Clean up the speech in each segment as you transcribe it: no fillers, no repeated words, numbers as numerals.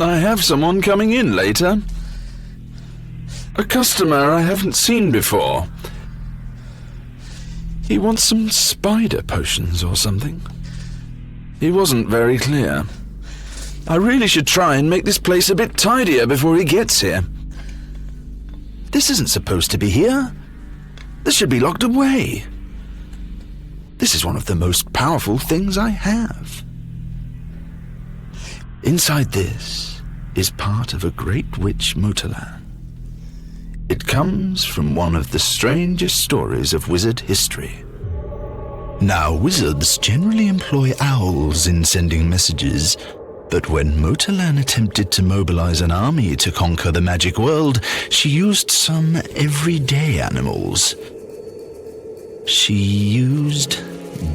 I have someone coming in later. A customer I haven't seen before. He wants some spider potions or something. He wasn't very clear. I really should try and make this place a bit tidier before he gets here. This isn't supposed to be here. This should be locked away. This is one of the most powerful things I have. Inside this is part of a great witch motorland. It comes from one of the strangest stories of wizard history. Now, wizards generally employ owls in sending messages, but when Motorland attempted to mobilize an army to conquer the magic world, she used some everyday animals. She used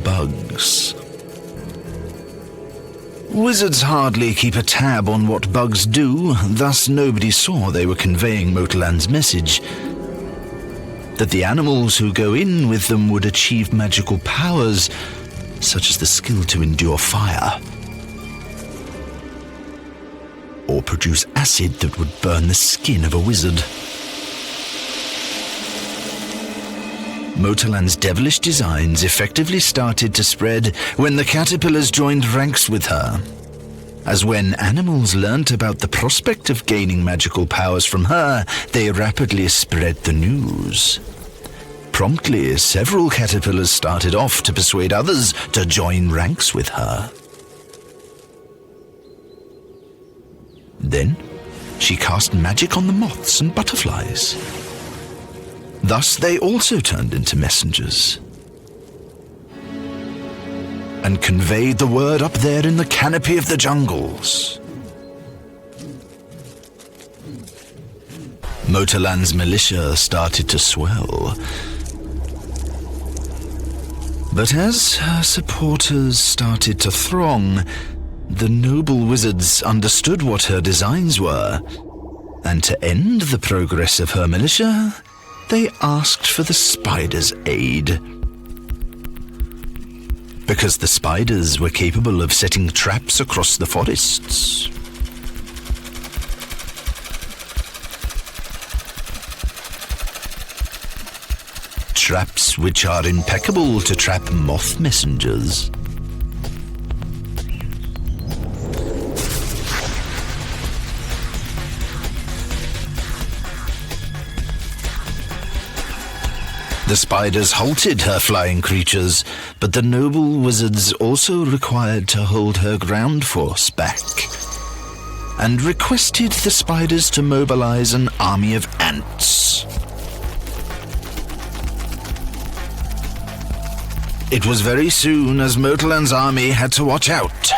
bugs. Wizards hardly keep a tab on what bugs do, thus nobody saw they were conveying Motorland's message. That the animals who go in with them would achieve magical powers, such as the skill to endure fire, or produce acid that would burn the skin of a wizard. Motorland's devilish designs effectively started to spread when the caterpillars joined ranks with her. As when animals learnt about the prospect of gaining magical powers from her, they rapidly spread the news. Promptly, several caterpillars started off to persuade others to join ranks with her. Then, she cast magic on the moths and butterflies. Thus, they also turned into messengers and conveyed the word up there in the canopy of the jungles. Motorland's militia started to swell. But as her supporters started to throng, the noble wizards understood what her designs were, and to end the progress of her militia, they asked for the spiders' aid. Because the spiders were capable of setting traps across the forests. Traps which are impeccable to trap moth messengers. The spiders halted her flying creatures, but the noble wizards also required to hold her ground force back, and requested the spiders to mobilize an army of ants. It was very soon as Motorland's army had to watch out.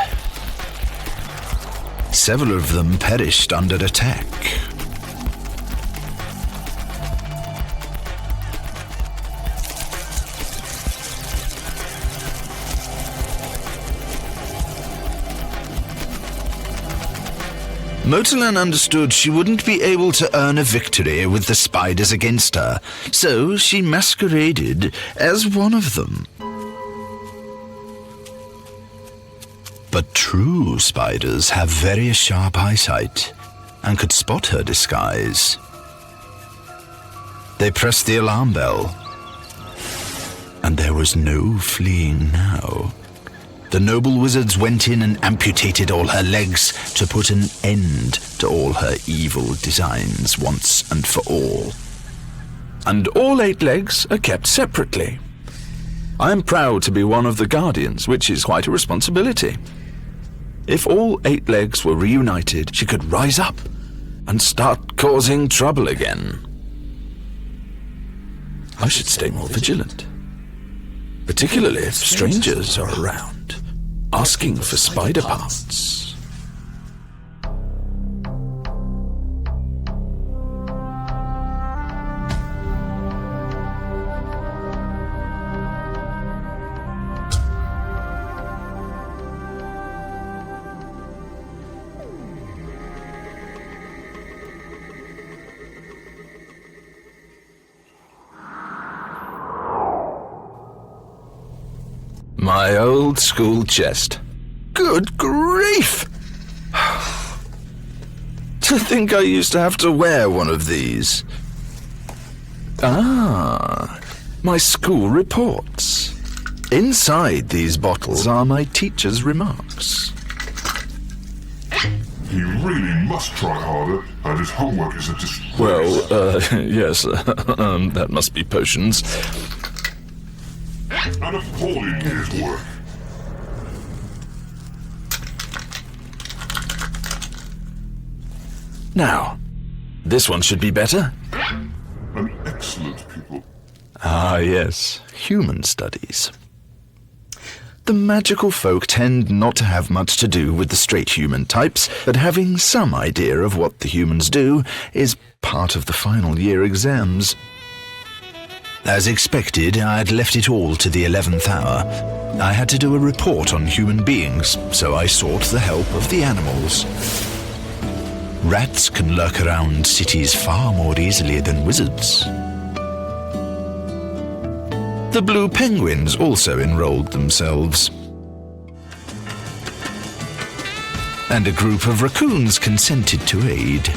Several of them perished under attack. Motorland understood she wouldn't be able to earn a victory with the spiders against her, so she masqueraded as one of them. But true spiders have very sharp eyesight and could spot her disguise. They pressed the alarm bell, and there was no fleeing now. The noble wizards went in and amputated all her legs to put an end to all her evil designs once and for all. And all 8 legs are kept separately. I am proud to be one of the guardians, which is quite a responsibility. If all 8 legs were reunited, she could rise up and start causing trouble again. I should stay more vigilant, particularly if strangers are around, asking for spider parts. My old school chest. Good grief! To think I used to have to wear one of these. Ah, my school reports. Inside these bottles are my teacher's remarks. He really must try harder, and his homework is a disgrace. Well, yes, that must be potions. An appalling year's work. Now, this one should be better. An excellent pupil. Ah, yes, human studies. The magical folk tend not to have much to do with the straight human types, but having some idea of what the humans do is part of the final year exams. As expected, I had left it all to the 11th hour. I had to do a report on human beings, so I sought the help of the animals. Rats can lurk around cities far more easily than wizards. The blue penguins also enrolled themselves. And a group of raccoons consented to aid.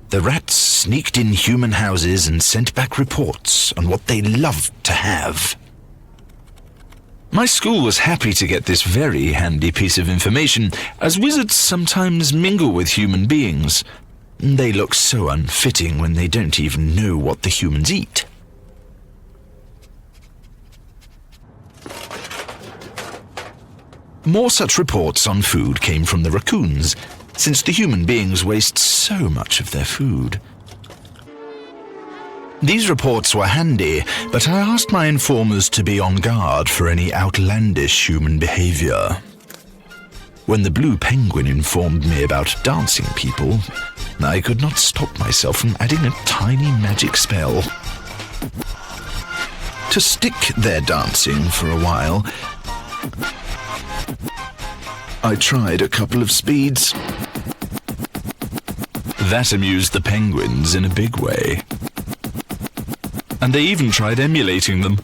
The rats sneaked in human houses and sent back reports on what they loved to have. My school was happy to get this very handy piece of information, as wizards sometimes mingle with human beings. They look so unfitting when they don't even know what the humans eat. More such reports on food came from the raccoons, since the human beings waste so much of their food. These reports were handy, but I asked my informers to be on guard for any outlandish human behavior. When the blue penguin informed me about dancing people, I could not stop myself from adding a tiny magic spell. To stick their dancing for a while, I tried a couple of speeds. That amused the penguins in a big way. And they even tried emulating them.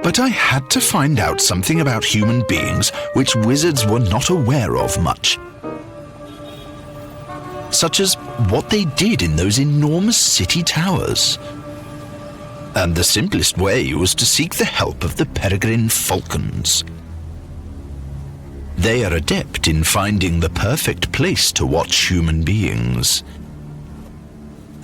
But I had to find out something about human beings which wizards were not aware of much. Such as what they did in those enormous city towers. And the simplest way was to seek the help of the peregrine falcons. They are adept in finding the perfect place to watch human beings.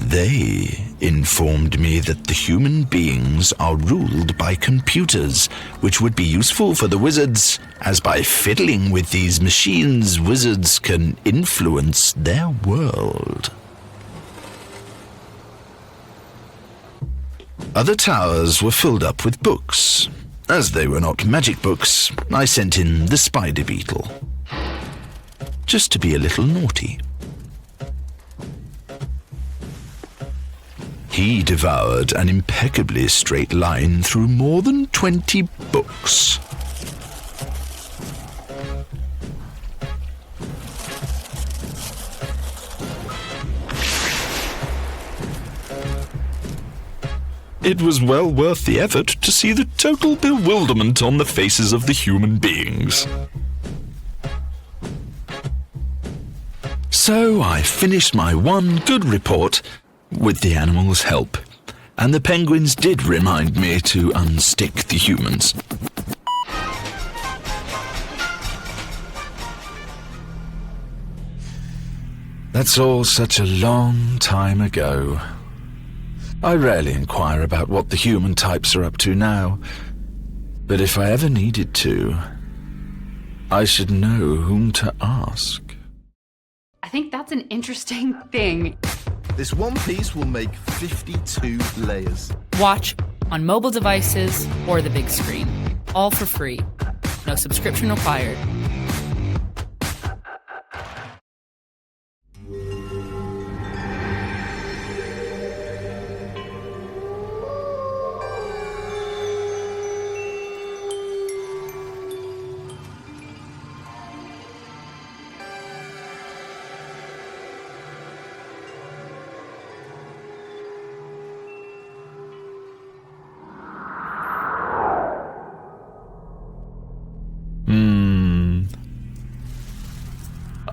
They informed me that the human beings are ruled by computers, which would be useful for the wizards, as by fiddling with these machines, wizards can influence their world. Other towers were filled up with books. As they were not magic books, I sent in the spider beetle, just to be a little naughty. He devoured an impeccably straight line through more than 20 books. It was well worth the effort to see the total bewilderment on the faces of the human beings. So I finished my one good report with the animals' help, and the penguins did remind me to unstick the humans. That's all such a long time ago. I rarely inquire about what the human types are up to now, but if I ever needed to, I should know whom to ask. I think that's an interesting thing. This one piece will make 52 layers. Watch on mobile devices or the big screen. All for free. No subscription required.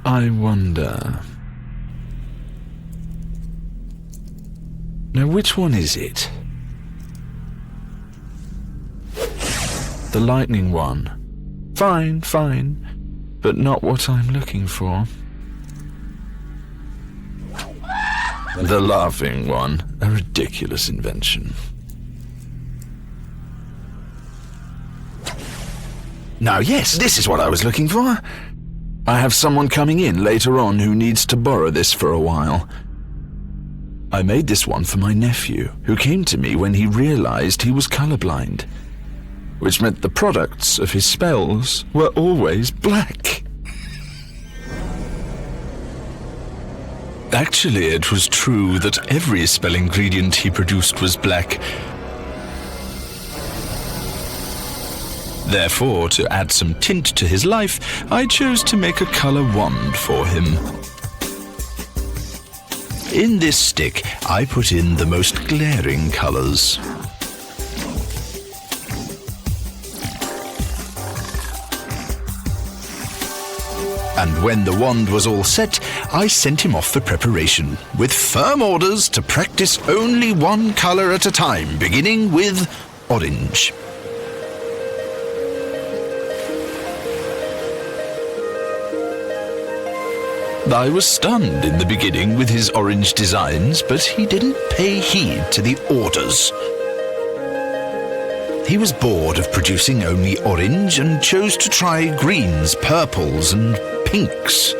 I wonder... Now, which one is it? The lightning one. Fine, but not what I'm looking for. The laughing one. A ridiculous invention. Now, yes, this is what I was looking for. I have someone coming in later on who needs to borrow this for a while. I made this one for my nephew, who came to me when he realized he was colorblind, which meant the products of his spells were always black. Actually, it was true that every spell ingredient he produced was black. Therefore, to add some tint to his life, I chose to make a color wand for him. In this stick, I put in the most glaring colors. And when the wand was all set, I sent him off for preparation, with firm orders to practice only one color at a time, beginning with orange. I was stunned in the beginning with his orange designs, but he didn't pay heed to the orders. He was bored of producing only orange and chose to try greens, purples, and pinks.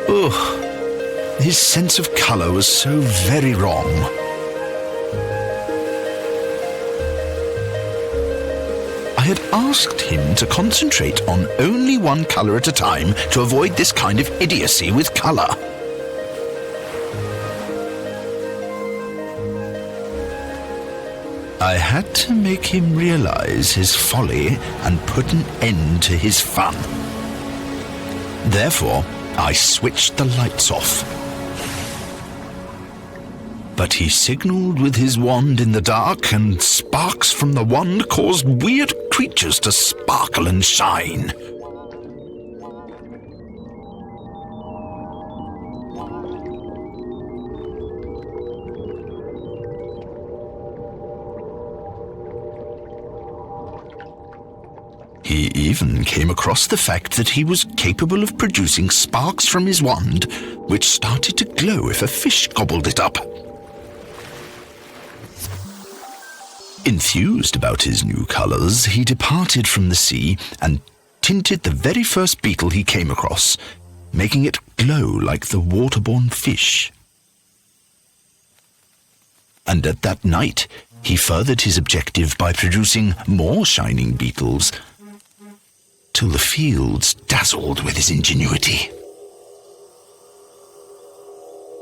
Ugh, his sense of colour was so very wrong. I had asked him to concentrate on only one colour at a time to avoid this kind of idiocy with colour. I had to make him realise his folly and put an end to his fun. Therefore, I switched the lights off. But he signalled with his wand in the dark, and sparks from the wand caused weird creatures to sparkle and shine. He even came across the fact that he was capable of producing sparks from his wand, which started to glow if a fish gobbled it up. Enthused about his new colours, he departed from the sea and tinted the very first beetle he came across, making it glow like the waterborne fish. And at that night, he furthered his objective by producing more shining beetles, till the fields dazzled with his ingenuity.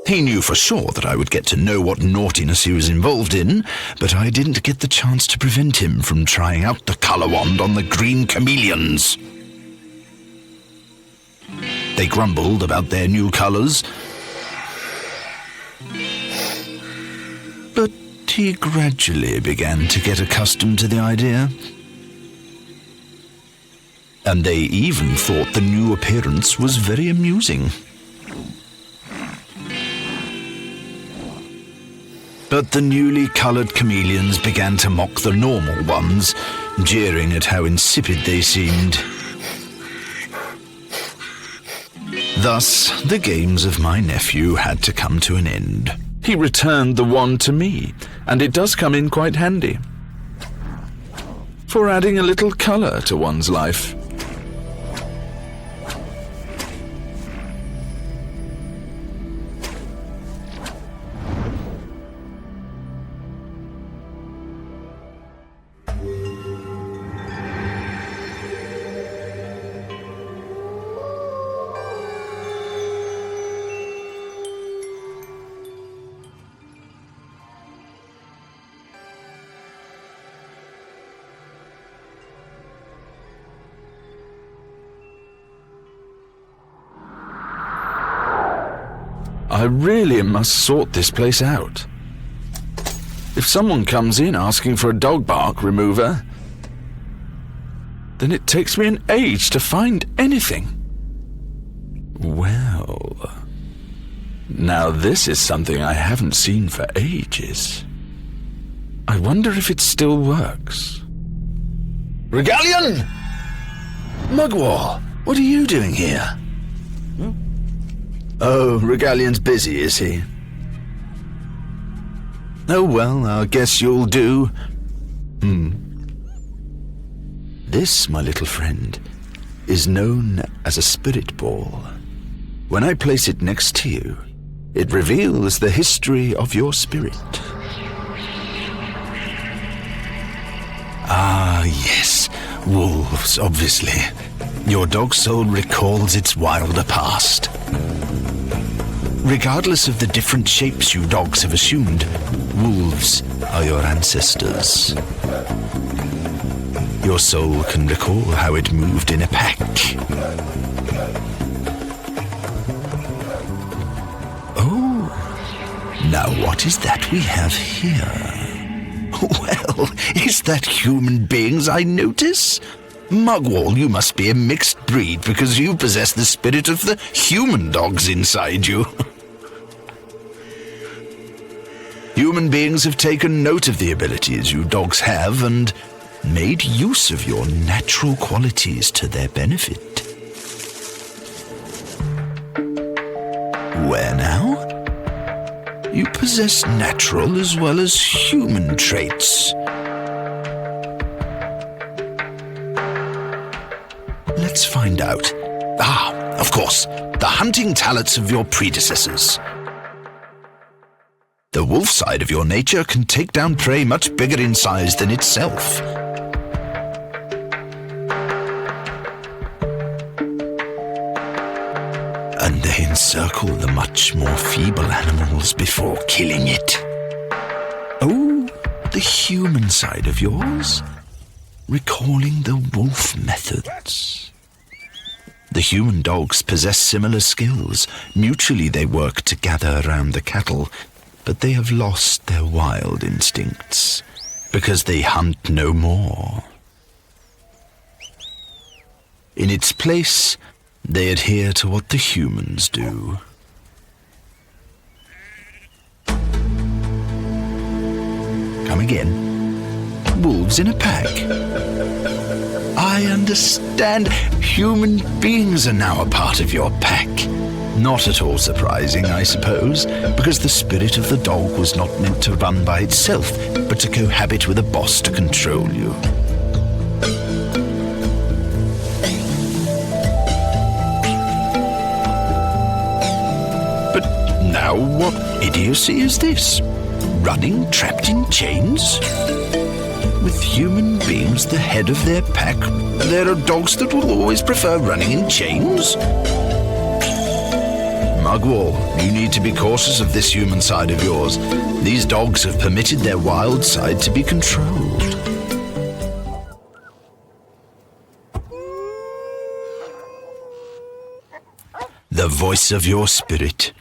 He knew for sure that I would get to know what naughtiness he was involved in, but I didn't get the chance to prevent him from trying out the colour wand on the green chameleons. They grumbled about their new colours, but he gradually began to get accustomed to the idea. And they even thought the new appearance was very amusing. But the newly coloured chameleons began to mock the normal ones, jeering at how insipid they seemed. Thus, the games of my nephew had to come to an end. He returned the wand to me, and it does come in quite handy for adding a little colour to one's life. I really must sort this place out. If someone comes in asking for a dog bark remover, then it takes me an age to find anything. Well, now this is something I haven't seen for ages. I wonder if it still works. Regalion! Mugwall, what are you doing here? Oh, Regalion's busy, is he? Oh well, I guess you'll do. This, my little friend, is known as a spirit ball. When I place it next to you, it reveals the history of your spirit. Ah, yes, wolves, obviously. Your dog's soul recalls its wilder past. Regardless of the different shapes you dogs have assumed, wolves are your ancestors. Your soul can recall how it moved in a pack. Oh, now what is that we have here? Well, is that human beings I notice? Mugwall, you must be a mixed breed because you possess the spirit of the human dogs inside you. Human beings have taken note of the abilities you dogs have and made use of your natural qualities to their benefit. Where now? You possess natural as well as human traits. Let's find out. Ah, of course, the hunting talents of your predecessors. The wolf side of your nature can take down prey much bigger in size than itself. And they encircle the much more feeble animals before killing it. Oh, the human side of yours? Recalling the wolf methods. The human dogs possess similar skills. Mutually they work to gather around the cattle, but they have lost their wild instincts because they hunt no more. In its place, they adhere to what the humans do. Come again. Wolves in a pack. I understand. Human beings are now a part of your pack. Not at all surprising, I suppose, because the spirit of the dog was not meant to run by itself, but to cohabit with a boss to control you. But now what idiocy is this? Running trapped in chains? With human beings the head of their pack, there are dogs that will always prefer running in chains? Mugwall, you need to be cautious of this human side of yours. These dogs have permitted their wild side to be controlled. The voice of your spirit.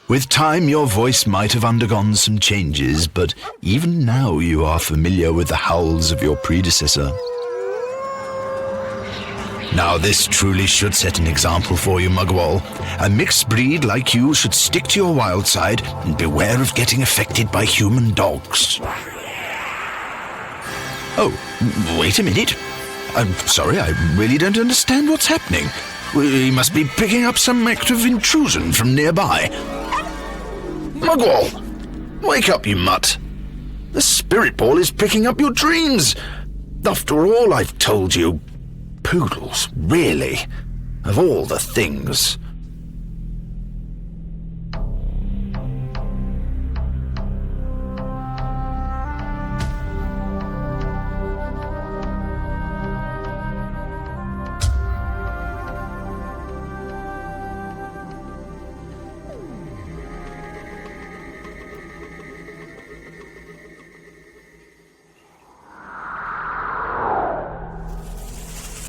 With time, your voice might have undergone some changes, but even now you are familiar with the howls of your predecessor. Now this truly should set an example for you, Mugwall. A mixed breed like you should stick to your wild side and beware of getting affected by human dogs. Oh, wait a minute. I'm sorry, I really don't understand what's happening. We must be picking up some act of intrusion from nearby. Mugwall! Wake up, you mutt! The spirit ball is picking up your dreams! After all I've told you, poodles, really? Of all the things.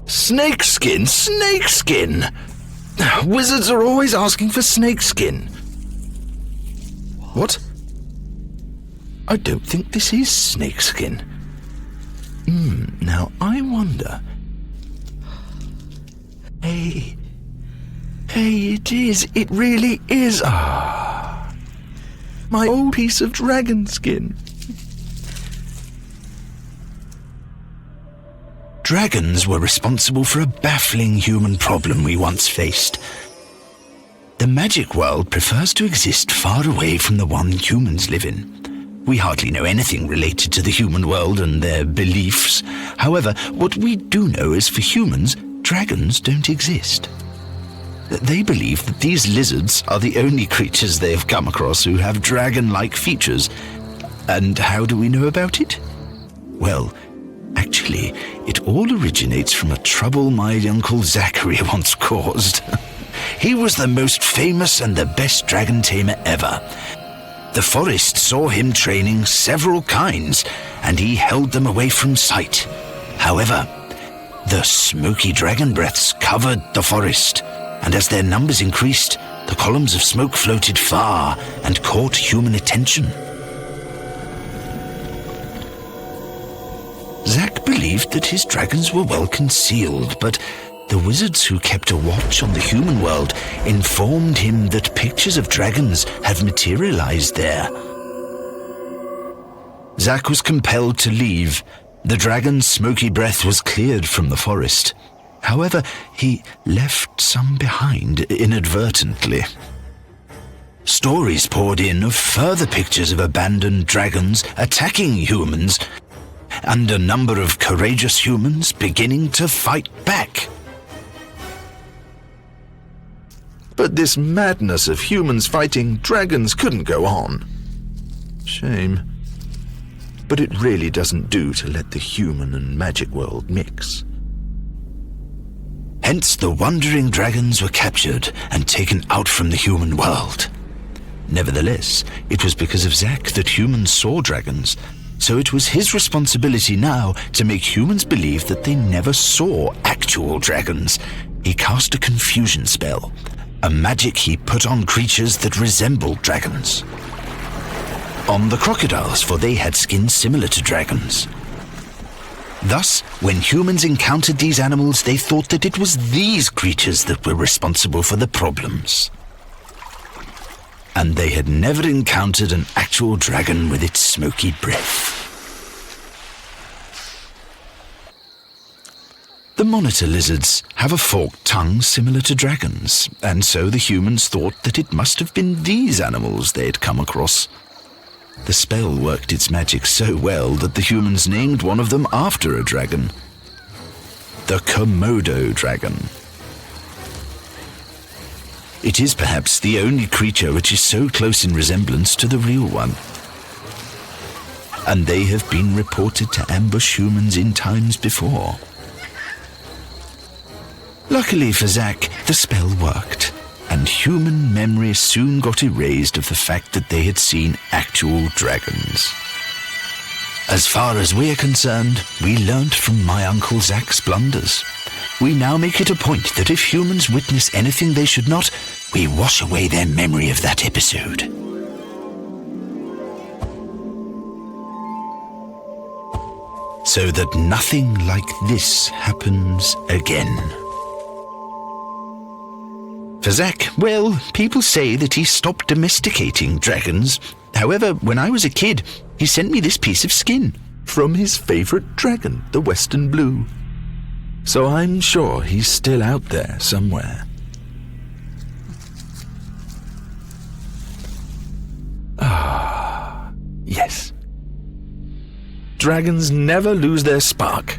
Snakeskin! Snakeskin! Wizards are always asking for snakeskin. What? I don't think this is snakeskin. Now I wonder... Hey, Hey, it is. It really is. My old piece of dragon skin. Dragons were responsible for a baffling human problem we once faced. The magic world prefers to exist far away from the one humans live in. We hardly know anything related to the human world and their beliefs. However, what we do know is for humans, dragons don't exist. They believe that these lizards are the only creatures they have come across who have dragon-like features. And how do we know about it? Well, actually, it all originates from a trouble my Uncle Zachary once caused. He was the most famous and the best dragon tamer ever. The forest saw him training several kinds, and he held them away from sight. However, the smoky dragon breaths covered the forest, and as their numbers increased, the columns of smoke floated far and caught human attention. Zach believed that his dragons were well concealed, but the wizards who kept a watch on the human world informed him that pictures of dragons have materialized there. Zach was compelled to leave. The dragon's smoky breath was cleared from the forest. However, he left some behind inadvertently. Stories poured in of further pictures of abandoned dragons attacking humans, and a number of courageous humans beginning to fight back. But this madness of humans fighting dragons couldn't go on. Shame. But it really doesn't do to let the human and magic world mix. Hence, the wandering dragons were captured and taken out from the human world. Nevertheless, it was because of Zach that humans saw dragons, so it was his responsibility now to make humans believe that they never saw actual dragons. He cast a confusion spell, a magic he put on creatures that resembled dragons. On the crocodiles, for they had skins similar to dragons. Thus, when humans encountered these animals, they thought that it was these creatures that were responsible for the problems. And they had never encountered an actual dragon with its smoky breath. The monitor lizards have a forked tongue similar to dragons, and so the humans thought that it must have been these animals they had come across. The spell worked its magic so well that the humans named one of them after a dragon. The Komodo dragon. It is perhaps the only creature which is so close in resemblance to the real one. And they have been reported to ambush humans in times before. Luckily for Zach, the spell worked, and human memory soon got erased of the fact that they had seen actual dragons. As far as we're concerned, we learnt from my Uncle Zach's blunders. We now make it a point that if humans witness anything they should not, we wash away their memory of that episode. So that nothing like this happens again. For Zach, well, people say that he stopped domesticating dragons. However, when I was a kid, he sent me this piece of skin from his favorite dragon, the Western Blue. So I'm sure he's still out there somewhere. Ah, yes. Dragons never lose their spark.